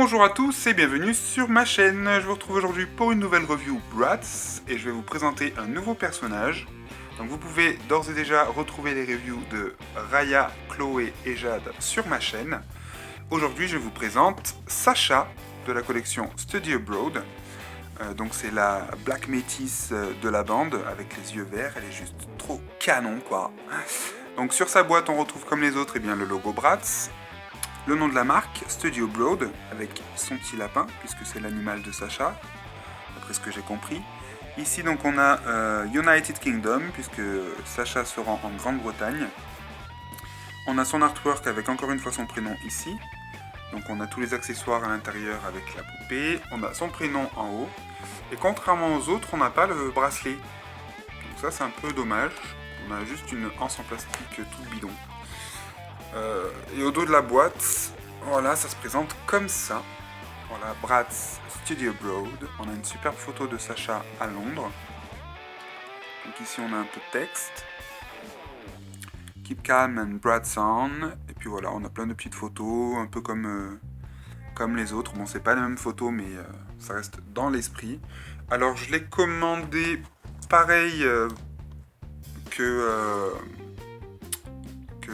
Bonjour à tous et bienvenue sur ma chaîne. Je vous retrouve aujourd'hui pour une nouvelle review Bratz et je vais vous présenter un nouveau personnage. Donc vous pouvez d'ores et déjà retrouver les reviews de Raya, Chloé et Jade sur ma chaîne. Aujourd'hui je vous présente Sacha de la collection Study Abroad. Donc c'est la Black Métis de la bande avec les yeux verts, elle est juste trop canon quoi. Donc sur sa boîte on retrouve comme les autres le logo Bratz. Le nom de la marque, Study Abroad, avec son petit lapin, puisque c'est l'animal de Sacha, d'après ce que j'ai compris. Ici donc on a United Kingdom, puisque Sacha se rend en Grande-Bretagne. On a son artwork avec encore une fois son prénom ici. Donc on a tous les accessoires à l'intérieur avec la poupée. On a son prénom en haut. Et contrairement aux autres, on n'a pas le bracelet. Donc ça c'est un peu dommage. On a juste une anse en plastique toute bidon. Et au dos de la boîte, voilà, ça se présente comme ça. Voilà, Bratz Study Abroad. On a une superbe photo de Sacha à Londres. Donc ici on a un peu de texte. Keep calm and Bratz on. Et puis voilà, on a plein de petites photos, un peu comme les autres. Bon, c'est pas les mêmes photos, mais ça reste dans l'esprit. Alors je l'ai commandé pareil que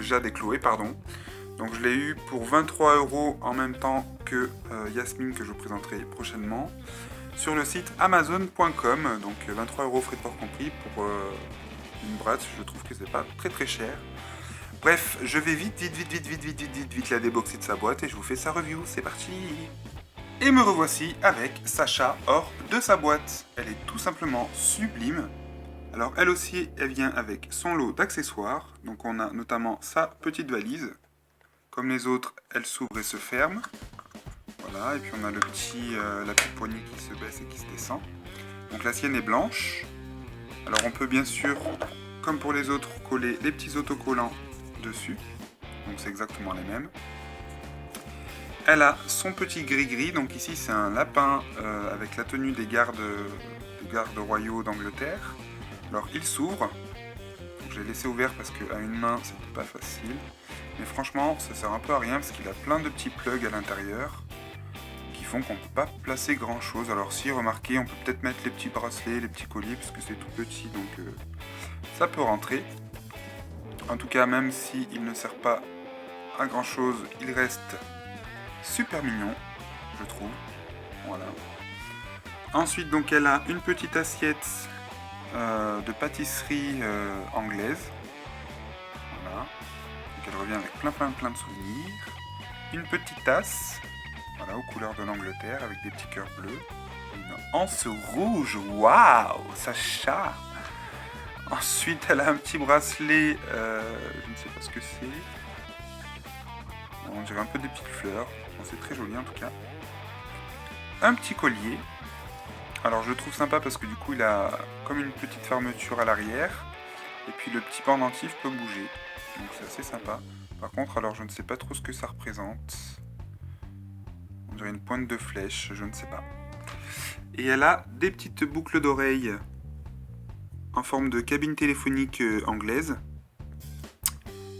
Jade et Chloé, pardon. Donc je l'ai eu pour 23 € en même temps que Yasmine que je vous présenterai prochainement sur le site amazon.com. Donc 23 € frais de port compris pour une Bratz. Je trouve que c'est pas très cher. Bref, je vais vite la déboxer de sa boîte et je vous fais sa review. C'est parti. Et me revoici avec Sacha hors de sa boîte. Elle est tout simplement sublime. Alors elle aussi, elle vient avec son lot d'accessoires. Donc on a notamment sa petite valise. Comme les autres, elle s'ouvre et se ferme. Voilà, et puis on a la petite poignée qui se baisse et qui se descend. Donc la sienne est blanche. Alors on peut bien sûr, comme pour les autres, coller les petits autocollants dessus. Donc c'est exactement les mêmes. Elle a son petit gris-gris. Donc ici c'est un lapin avec la tenue des gardes royaux d'Angleterre. Alors il s'ouvre. Je l'ai laissé ouvert parce qu'à une main c'était pas facile. Mais franchement ça sert un peu à rien parce qu'il a plein de petits plugs à l'intérieur qui font qu'on ne peut pas placer grand chose. Alors si remarquez, on peut peut-être mettre les petits bracelets, les petits colliers parce que c'est tout petit, donc ça peut rentrer. En tout cas, même s'il ne sert pas à grand chose, il reste super mignon, je trouve. Voilà. Ensuite donc elle a une petite assiette de pâtisserie anglaise. Voilà. Donc elle revient avec plein de souvenirs. Une petite tasse, voilà, aux couleurs de l'Angleterre avec des petits cœurs bleus. Une anse rouge, waouh, Sacha. Ensuite elle a un petit bracelet, je ne sais pas ce que c'est. On dirait un peu des petites fleurs. Bon, c'est très joli en tout cas. Un petit collier. Alors je le trouve sympa parce que du coup il a comme une petite fermeture à l'arrière. Et puis le petit pendentif peut bouger. Donc c'est assez sympa. Par contre alors je ne sais pas trop ce que ça représente. On dirait une pointe de flèche, je ne sais pas. Et elle a des petites boucles d'oreilles en forme de cabine téléphonique anglaise.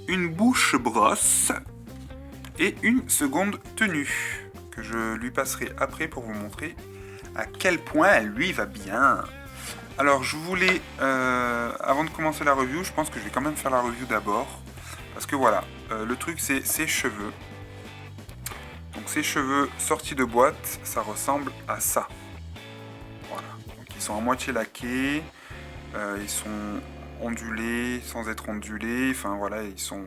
Une bouche brosse. Et une seconde tenue. Que je lui passerai après pour vous montrer à quel point elle lui va bien. Alors je voulais, avant de commencer la review, je pense que je vais quand même faire la review d'abord. Parce que voilà, le truc c'est ses cheveux. Donc ses cheveux sortis de boîte, ça ressemble à ça. Voilà, donc ils sont à moitié laqués, ils sont ondulés sans être ondulés, enfin voilà, ils sont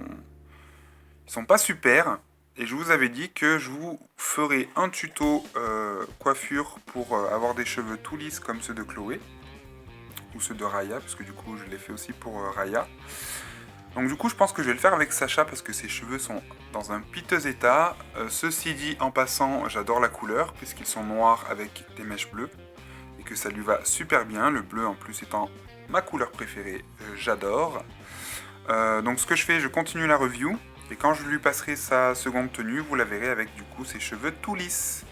pas super. Et je vous avais dit que je vous ferai un tuto coiffure pour avoir des cheveux tout lisses comme ceux de Chloé. Ou ceux de Raya, parce que du coup je l'ai fait aussi pour Raya. Donc du coup je pense que je vais le faire avec Sacha parce que ses cheveux sont dans un piteux état. Ceci dit, en passant, j'adore la couleur puisqu'ils sont noirs avec des mèches bleues. Et que ça lui va super bien, le bleu en plus étant ma couleur préférée, j'adore. Donc ce que je fais, je continue la review. Et quand je lui passerai sa seconde tenue, vous la verrez avec du coup ses cheveux tout lisses.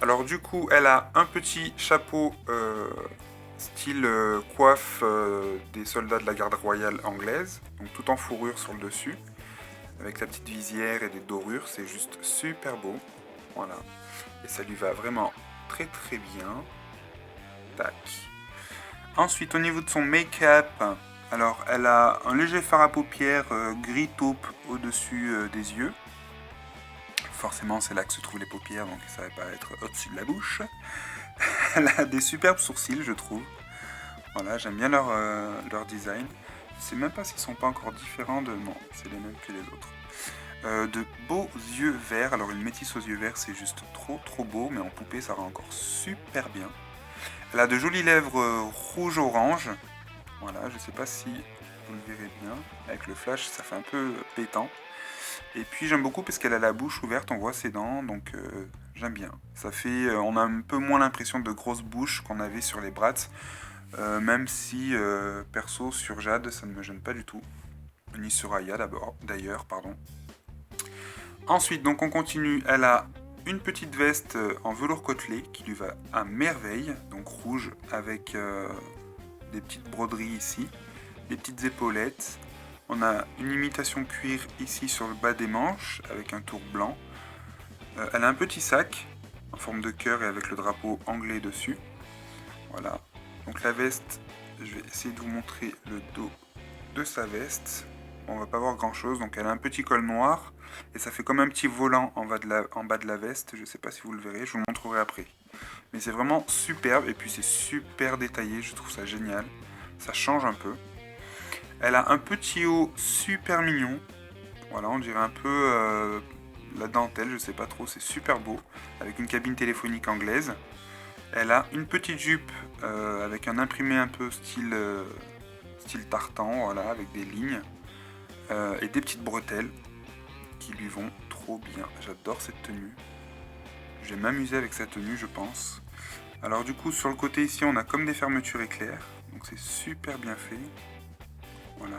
Alors du coup, elle a un petit chapeau style coiffe des soldats de la garde royale anglaise, donc tout en fourrure sur le dessus, avec la petite visière et des dorures, c'est juste super beau. Voilà. Et ça lui va vraiment très très bien. Tac. Ensuite, au niveau de son make-up, alors elle a un léger fard à paupières gris taupe au-dessus des yeux. Forcément, c'est là que se trouvent les paupières, donc ça va pas être au-dessus de la bouche. Elle a des superbes sourcils, je trouve. Voilà, j'aime bien leur design. Je sais même pas s'ils sont pas encore différents de... Non, c'est les mêmes que les autres. De beaux yeux verts. Alors une métisse aux yeux verts, c'est juste trop beau, mais en poupée, ça rend encore super bien. Elle a de jolies lèvres rouge-orange. Voilà, je sais pas si vous le verrez bien. Avec le flash, ça fait un peu pétant. Et puis j'aime beaucoup parce qu'elle a la bouche ouverte, on voit ses dents, donc j'aime bien. Ça fait, on a un peu moins l'impression de grosse bouche qu'on avait sur les Bratz. Même si, perso, sur Jade, ça ne me gêne pas du tout. Ni sur Aya d'ailleurs, pardon. Ensuite, donc on continue. Elle a une petite veste en velours côtelé qui lui va à merveille. Donc rouge avec des petites broderies ici. Des petites épaulettes. On a une imitation cuir ici sur le bas des manches avec un tour blanc. Elle a un petit sac en forme de cœur et avec le drapeau anglais dessus. Voilà. Donc la veste, je vais essayer de vous montrer le dos de sa veste. Bon, on va pas voir grand chose, donc elle a un petit col noir et ça fait comme un petit volant en bas de la veste. Je sais pas si vous le verrez, je vous le montrerai après. Mais c'est vraiment superbe et puis c'est super détaillé, je trouve ça génial. Ça change un peu. Elle a un petit haut super mignon. Voilà, on dirait un peu la dentelle, je sais pas trop, c'est super beau. Avec une cabine téléphonique anglaise. Elle a une petite jupe avec un imprimé un peu style tartan, voilà, avec des lignes et des petites bretelles qui lui vont trop bien. J'adore cette tenue. Je vais m'amuser avec cette tenue, je pense. Alors du coup, sur le côté ici, on a comme des fermetures éclairs, donc c'est super bien fait. Voilà,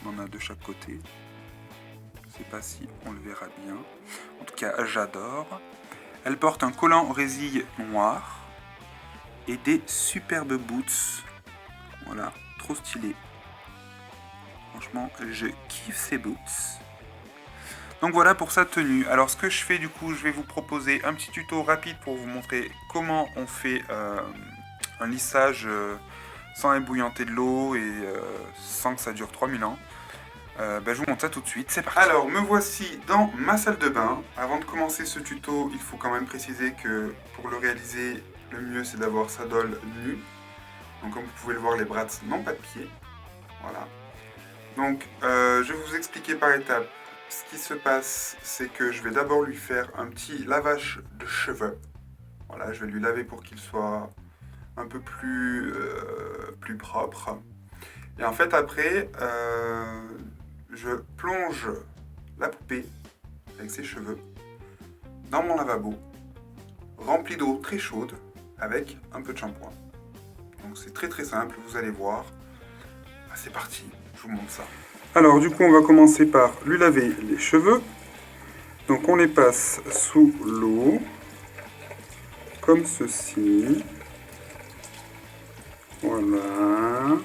on en a de chaque côté. Je sais pas si on le verra bien. En tout cas, j'adore. Elle porte un collant résille noir. Et des superbes boots. Voilà, trop stylé. Franchement, je kiffe ces boots. Donc voilà pour sa tenue. Alors ce que je fais du coup, je vais vous proposer un petit tuto rapide pour vous montrer comment on fait un lissage sans ébouillanter de l'eau et sans que ça dure 3000 ans. Je vous montre ça tout de suite, c'est parti. Alors me voici dans ma salle de bain. Avant de commencer ce tuto, il faut quand même préciser que pour le réaliser, le mieux c'est d'avoir sa doll nue. Donc comme vous pouvez le voir, les Bratz n'ont pas de pied. Voilà. Donc je vais vous expliquer par étapes. Ce qui se passe, c'est que je vais d'abord lui faire un petit lavage de cheveux. Voilà, je vais lui laver pour qu'il soit un peu plus propre. Et en fait après, je plonge la poupée avec ses cheveux dans mon lavabo, rempli d'eau très chaude, avec un peu de shampoing. Donc c'est très simple, vous allez voir. C'est parti, je vous montre ça. Alors du coup on va commencer par lui laver les cheveux. Donc on les passe sous l'eau, comme ceci. Voilà.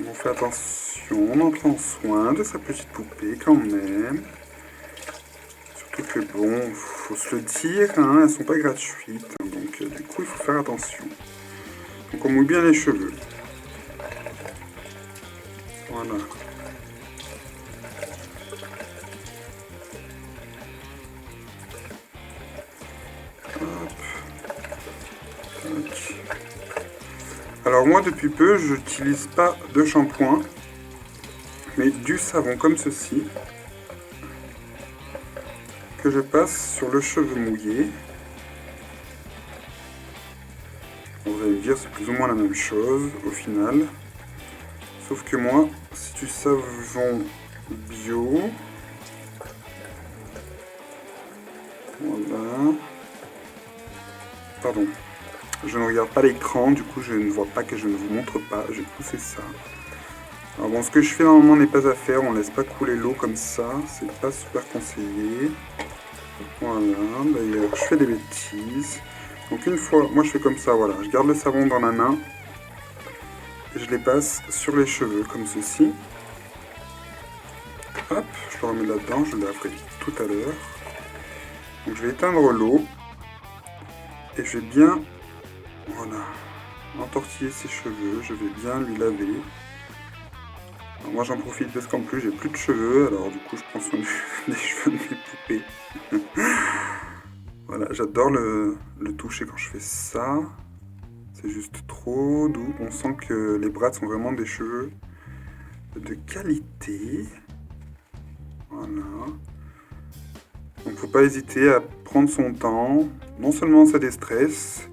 On fait attention, on en prend soin de sa petite poupée quand même. Surtout que bon, faut se le dire, hein, elles sont pas gratuites. Hein, donc du coup il faut faire attention. Donc on mouille bien les cheveux. Voilà. Alors moi depuis peu je n'utilise pas de shampoing mais du savon comme ceci que je passe sur le cheveu mouillé. Vous allez me dire c'est plus ou moins la même chose au final, sauf que moi c'est du savon bio. Voilà. Pardon. Je ne regarde pas l'écran, du coup je ne vois pas que je ne vous montre pas, j'ai poussé ça. Alors bon, ce que je fais normalement n'est pas à faire, on laisse pas couler l'eau comme ça, c'est pas super conseillé. Voilà, d'ailleurs je fais des bêtises. Donc une fois, moi je fais comme ça, voilà, je garde le savon dans la main et je les passe sur les cheveux comme ceci. Hop, je le remets là-dedans, je le laverai tout à l'heure. Donc je vais éteindre l'eau et je vais bien, voilà, entortiller ses cheveux. Je vais bien lui laver. Alors moi j'en profite parce qu'en plus j'ai plus de cheveux, alors du coup je prends soin des cheveux de mes poupées. Voilà, j'adore le toucher quand je fais ça. C'est juste trop doux. On sent que les braids sont vraiment des cheveux de qualité. Voilà. Donc faut pas hésiter à prendre son temps. Non seulement ça déstresse,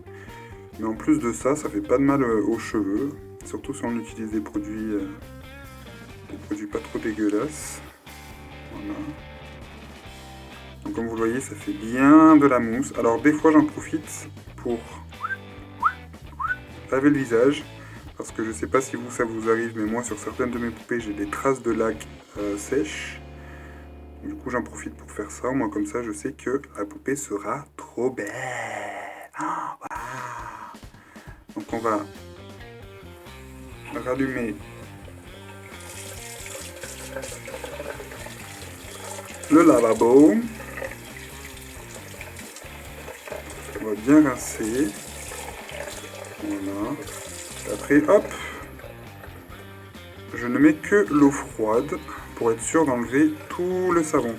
mais en plus de ça, ça fait pas de mal aux cheveux. Surtout si on utilise des produits pas trop dégueulasses. Voilà. Donc comme vous le voyez, ça fait bien de la mousse. Alors des fois j'en profite pour laver le visage. Parce que je sais pas si vous ça vous arrive, mais moi sur certaines de mes poupées j'ai des traces de lac sèches. Du coup j'en profite pour faire ça. Moi comme ça je sais que la poupée sera trop belle. Oh, wow. Donc on va rallumer le lavabo. On va bien rincer. Voilà. Après, hop, je ne mets que l'eau froide pour être sûr d'enlever tout le savon.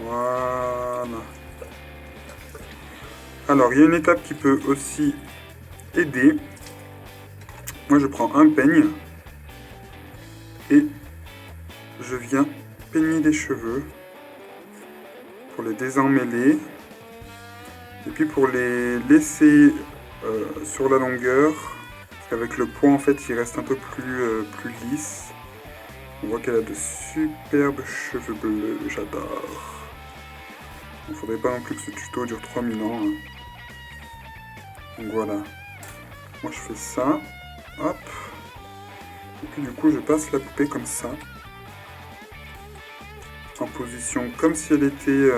Voilà. Alors, il y a une étape qui peut aussi aider. Moi, je prends un peigne et je viens peigner les cheveux pour les désemmêler. Et puis pour les laisser sur la longueur, parce qu'avec le poids en fait il reste un peu plus lisse. On voit qu'elle a de superbes cheveux bleus, j'adore. Il ne faudrait pas non plus que ce tuto dure 3000 ans. Hein. Donc voilà. Moi je fais ça, hop. Et puis du coup je passe la poupée comme ça. En position comme si elle était...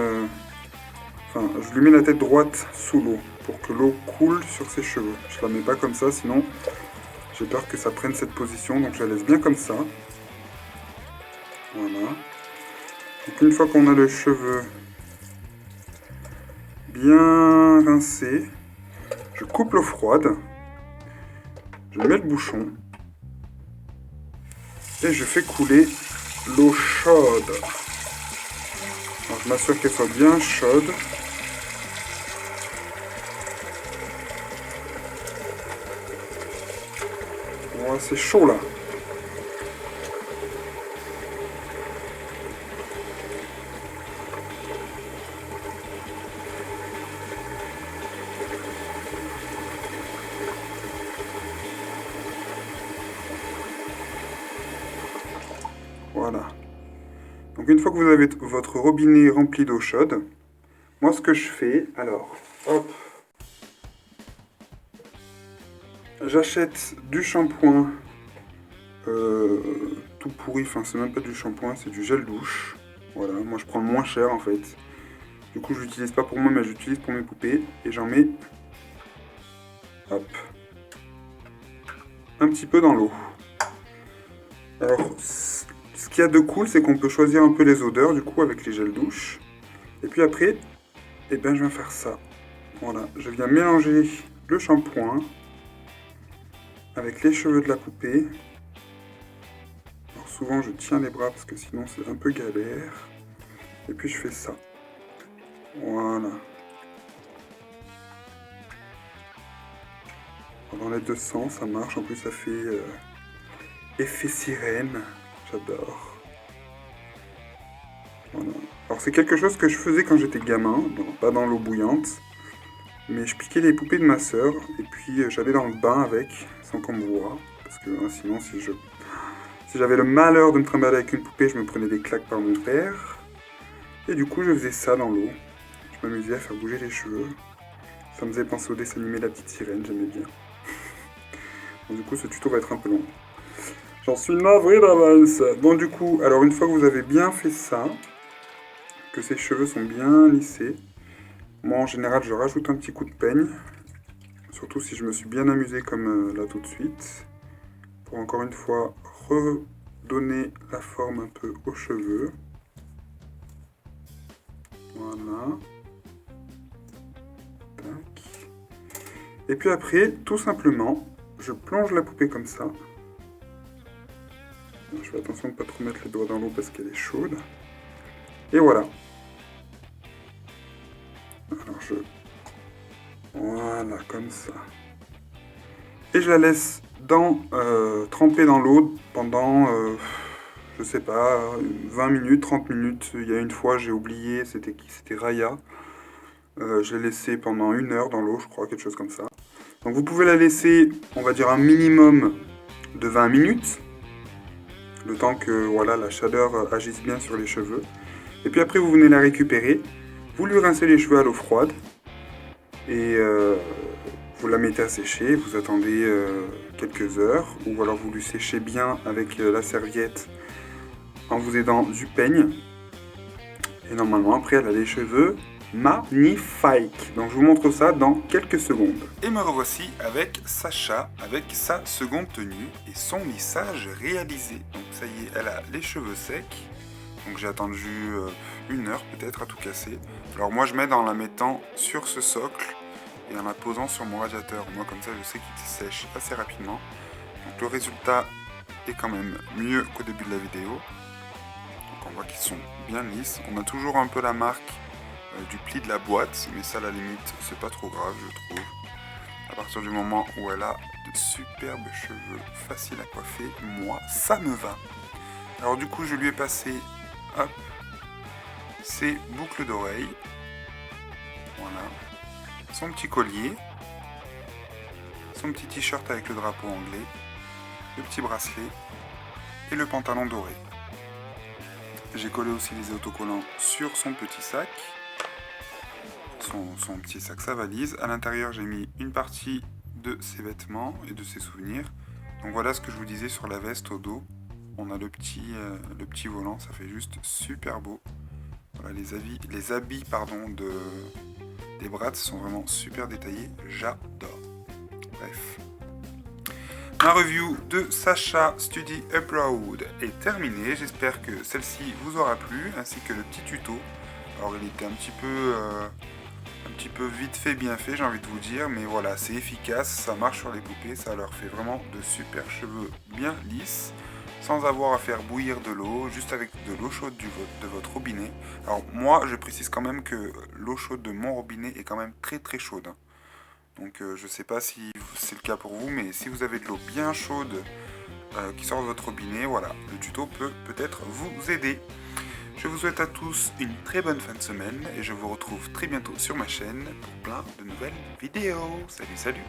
Enfin, je lui mets la tête droite sous l'eau pour que l'eau coule sur ses cheveux. Je la mets pas comme ça, sinon j'ai peur que ça prenne cette position, donc je la laisse bien comme ça. Voilà. Donc une fois qu'on a le cheveu bien rincé, je coupe l'eau froide, je mets le bouchon et je fais couler l'eau chaude. Alors je m'assure qu'elle soit bien chaude. Ouais, c'est chaud là. Voilà. Donc une fois que vous avez votre robinet rempli d'eau chaude, moi ce que je fais, alors, hop, j'achète du shampoing tout pourri, enfin c'est même pas du shampoing, c'est du gel douche. Voilà, moi je prends le moins cher en fait. Du coup je l'utilise pas pour moi mais j'utilise pour mes poupées et j'en mets, hop, un petit peu dans l'eau. Alors ce qu'il y a de cool c'est qu'on peut choisir un peu les odeurs du coup avec les gels douche. Et puis après, eh ben je viens faire ça. Voilà, je viens mélanger le shampoing avec les cheveux de la poupée. Alors souvent je tiens les bras parce que sinon c'est un peu galère. Et puis je fais ça. Voilà. Dans les deux sens, ça marche. En plus ça fait effet sirène. J'adore. Voilà. Alors c'est quelque chose que je faisais quand j'étais gamin, pas dans l'eau bouillante. Mais je piquais les poupées de ma sœur et puis j'allais dans le bain avec, sans qu'on me voie. Parce que sinon si j'avais le malheur de me trimballer avec une poupée, je me prenais des claques par mon père. Et du coup je faisais ça dans l'eau. Je m'amusais à faire bouger les cheveux. Ça me faisait penser au dessin animé La Petite Sirène, j'aimais bien. Donc, du coup ce tuto va être un peu long. J'en suis navré d'avance. Bon du coup, alors une fois que vous avez bien fait ça, que ces cheveux sont bien lissés, moi en général je rajoute un petit coup de peigne. Surtout si je me suis bien amusé comme là tout de suite. Pour encore une fois redonner la forme un peu aux cheveux. Voilà. Tac. Et puis après, tout simplement, je plonge la poupée comme ça. Je fais attention de ne pas trop mettre les doigts dans l'eau parce qu'elle est chaude. Et voilà. Alors voilà, comme ça. Et je la laisse tremper dans l'eau pendant, je sais pas, 20 minutes, 30 minutes. Il y a une fois, j'ai oublié, c'était Raya. Je l'ai laissée pendant 1 heure dans l'eau, je crois, quelque chose comme ça. Donc vous pouvez la laisser, on va dire, un minimum de 20 minutes. Le temps que voilà, la chaleur agisse bien sur les cheveux. Et puis après, vous venez la récupérer. Vous lui rincez les cheveux à l'eau froide. Et vous la mettez à sécher. Vous attendez quelques heures. Ou alors vous lui séchez bien avec la serviette en vous aidant du peigne. Et normalement, après, elle a les cheveux magnifiques. Donc je vous montre ça dans quelques secondes. Et me revoici avec Sacha, avec sa seconde tenue et son lissage réalisé. Donc ça y est, elle a les cheveux secs. Donc j'ai attendu 1 heure peut-être à tout casser. Alors moi je m'aide en la mettant sur ce socle et en la posant sur mon radiateur. Moi comme ça je sais qu'il sèche assez rapidement. Donc le résultat est quand même mieux qu'au début de la vidéo. Donc on voit qu'ils sont bien lisses. On a toujours un peu la marque du pli de la boîte, mais ça à la limite c'est pas trop grave je trouve. À partir du moment où elle a de superbes cheveux faciles à coiffer, moi ça me va. Alors du coup je lui ai passé hop, ses boucles d'oreilles, voilà, son petit collier, son petit t-shirt avec le drapeau anglais, le petit bracelet et le pantalon doré. J'ai collé aussi les autocollants sur son petit sac. Son petit sac, sa valise. À l'intérieur, j'ai mis une partie de ses vêtements et de ses souvenirs. Donc voilà ce que je vous disais sur la veste au dos. On a le petit volant, ça fait juste super beau. Voilà, les habits des Bratz sont vraiment super détaillés. J'adore. Bref. Ma review de Sacha Study Abroad est terminée. J'espère que celle-ci vous aura plu, ainsi que le petit tuto. Alors il était un petit peu vite fait, bien fait, j'ai envie de vous dire, mais voilà, c'est efficace, ça marche sur les poupées, ça leur fait vraiment de super cheveux bien lisses, sans avoir à faire bouillir de l'eau, juste avec de l'eau chaude de votre robinet. Alors moi, je précise quand même que l'eau chaude de mon robinet est quand même très très chaude. Donc je sais pas si c'est le cas pour vous, mais si vous avez de l'eau bien chaude qui sort de votre robinet, voilà, le tuto peut peut-être vous aider. Je vous souhaite à tous une très bonne fin de semaine et je vous retrouve très bientôt sur ma chaîne pour plein de nouvelles vidéos. Salut, salut!